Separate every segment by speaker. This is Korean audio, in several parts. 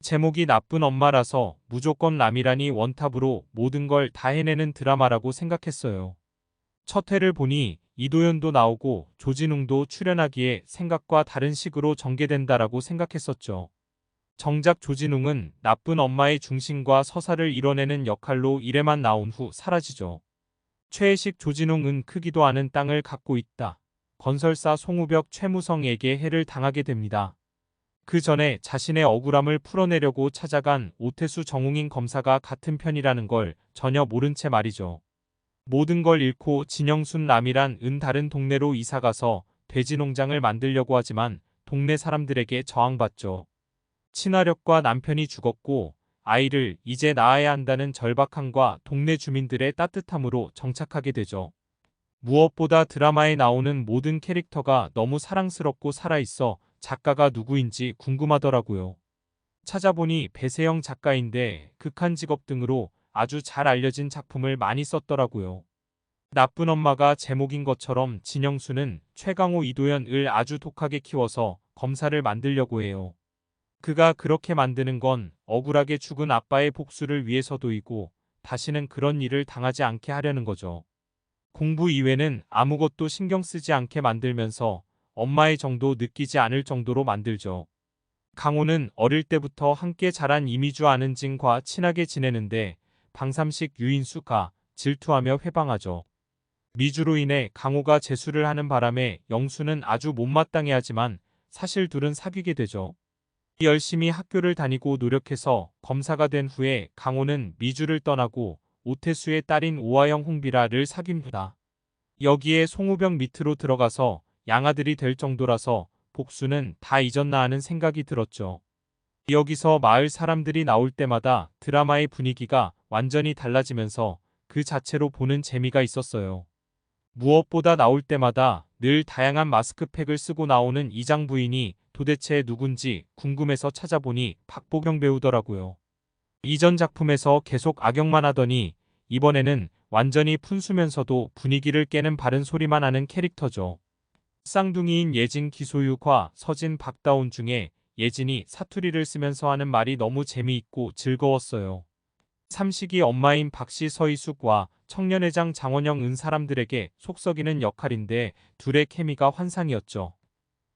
Speaker 1: 제목이 나쁜 엄마라서 무조건 남이라니 원탑으로 모든 걸 다 해내는 드라마라고 생각했어요. 첫 회를 보니 이도현도 나오고 조진웅도 출연하기에 생각과 다른 식으로 전개된다라고 생각했었죠. 정작 조진웅은 나쁜 엄마의 중심과 서사를 이뤄내는 역할로 1회만 나온 후 사라지죠. 최애식 조진웅은 크기도 않은 땅을 갖고 있다. 건설사 송우벽 최무성에게 해를 당하게 됩니다. 그 전에 자신의 억울함을 풀어내려고 찾아간 오태수 정웅인 검사가 같은 편이라는 걸 전혀 모른 채 말이죠. 모든 걸 잃고 진영순 남이란 다른 동네로 이사가서 돼지 농장을 만들려고 하지만 동네 사람들에게 저항받죠. 친화력과 남편이 죽었고 아이를 이제 낳아야 한다는 절박함과 동네 주민들의 따뜻함으로 정착하게 되죠. 무엇보다 드라마에 나오는 모든 캐릭터가 너무 사랑스럽고 살아있어 작가가 누구인지 궁금하더라고요. 찾아보니 배세영 작가인데 극한 직업 등으로 아주 잘 알려진 작품을 많이 썼더라고요. 나쁜 엄마가 제목인 것처럼 진영수는 최강호 이도현을 아주 독하게 키워서 검사를 만들려고 해요. 그가 그렇게 만드는 건 억울하게 죽은 아빠의 복수를 위해서도이고 다시는 그런 일을 당하지 않게 하려는 거죠. 공부 이외는 아무것도 신경 쓰지 않게 만들면서 엄마의 정도 느끼지 않을 정도로 만들죠. 강호는 어릴 때부터 함께 자란 이미주 안은진과 친하게 지내는데 방삼식 유인수가 질투하며 회방하죠. 미주로 인해 강호가 재수를 하는 바람에 영수는 아주 못마땅해하지만 사실 둘은 사귀게 되죠. 열심히 학교를 다니고 노력해서 검사가 된 후에 강호는 미주를 떠나고 오태수의 딸인 오하영 홍비라를 사귀입니다. 여기에 송우병 밑으로 들어가서 양아들이 될 정도라서 복수는 다 잊었나 하는 생각이 들었죠. 여기서 마을 사람들이 나올 때마다 드라마의 분위기가 완전히 달라지면서 그 자체로 보는 재미가 있었어요. 무엇보다 나올 때마다 늘 다양한 마스크팩을 쓰고 나오는 이장 부인이 도대체 누군지 궁금해서 찾아보니 박보경 배우더라고요. 이전 작품에서 계속 악역만 하더니 이번에는 완전히 푼수면서도 분위기를 깨는 바른 소리만 하는 캐릭터죠. 쌍둥이인 예진 기소유과 서진 박다운 중에 예진이 사투리를 쓰면서 하는 말이 너무 재미있고 즐거웠어요. 삼식이 엄마인 박씨 서희숙과 청년회장 장원영 사람들에게 속썩이는 역할인데 둘의 케미가 환상이었죠.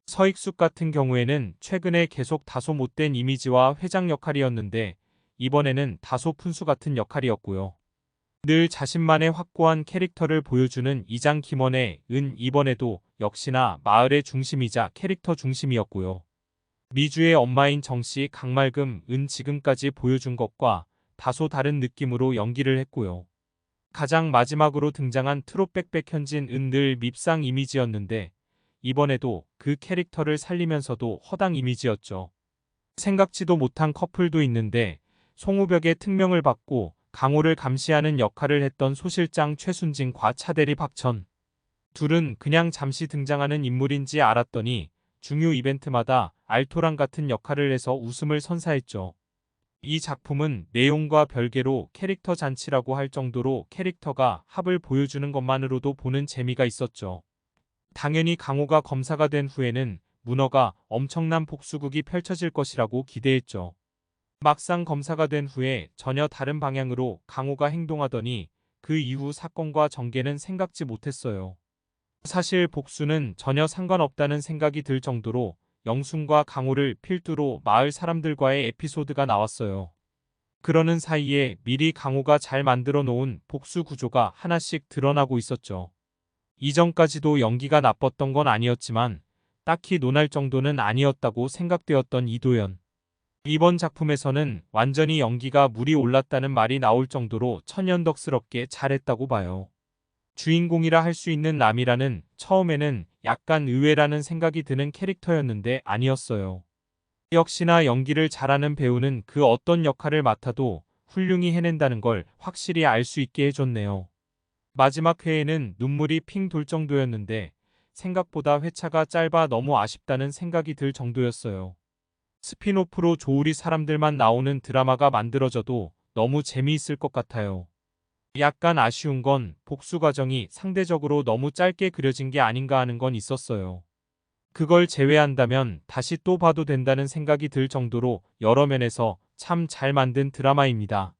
Speaker 1: 서익숙 같은 경우에는 최근에 계속 다소 못된 이미지와 회장 역할이었는데 이번에는 다소 푼수 같은 역할이었고요. 늘 자신만의 확고한 캐릭터를 보여주는 이장 김원의 이번에도 역시나 마을의 중심이자 캐릭터 중심이었고요. 미주의 엄마인 정씨 강말금 지금까지 보여준 것과 다소 다른 느낌으로 연기를 했고요. 가장 마지막으로 등장한 트롯백백 현진 늘 밉상 이미지였는데 이번에도 그 캐릭터를 살리면서도 허당 이미지였죠. 생각지도 못한 커플도 있는데 송우벽의 특명을 받고 강호를 감시하는 역할을 했던 소실장 최순진과 차대리 박천. 둘은 그냥 잠시 등장하는 인물인지 알았더니 중요 이벤트마다 알토란 같은 역할을 해서 웃음을 선사했죠. 이 작품은 내용과 별개로 캐릭터 잔치라고 할 정도로 캐릭터가 합을 보여주는 것만으로도 보는 재미가 있었죠. 당연히 강호가 검사가 된 후에는 문어가 엄청난 복수극이 펼쳐질 것이라고 기대했죠. 막상 검사가 된 후에 전혀 다른 방향으로 강호가 행동하더니 그 이후 사건과 전개는 생각지 못했어요. 사실 복수는 전혀 상관없다는 생각이 들 정도로 영순과 강호를 필두로 마을 사람들과의 에피소드가 나왔어요. 그러는 사이에 미리 강호가 잘 만들어 놓은 복수 구조가 하나씩 드러나고 있었죠. 이전까지도 연기가 나빴던 건 아니었지만 딱히 논할 정도는 아니었다고 생각되었던 이도현. 이번 작품에서는 완전히 연기가 물이 올랐다는 말이 나올 정도로 천연덕스럽게 잘했다고 봐요. 주인공이라 할 수 있는 남이라는 처음에는 약간 의외라는 생각이 드는 캐릭터였는데 아니었어요. 역시나 연기를 잘하는 배우는 그 어떤 역할을 맡아도 훌륭히 해낸다는 걸 확실히 알 수 있게 해줬네요. 마지막 회에는 눈물이 핑 돌 정도였는데 생각보다 회차가 짧아 너무 아쉽다는 생각이 들 정도였어요. 스핀오프로 조우리 사람들만 나오는 드라마가 만들어져도 너무 재미있을 것 같아요. 약간 아쉬운 건 복수 과정이 상대적으로 너무 짧게 그려진 게 아닌가 하는 건 있었어요. 그걸 제외한다면 다시 또 봐도 된다는 생각이 들 정도로 여러 면에서 참 잘 만든 드라마입니다.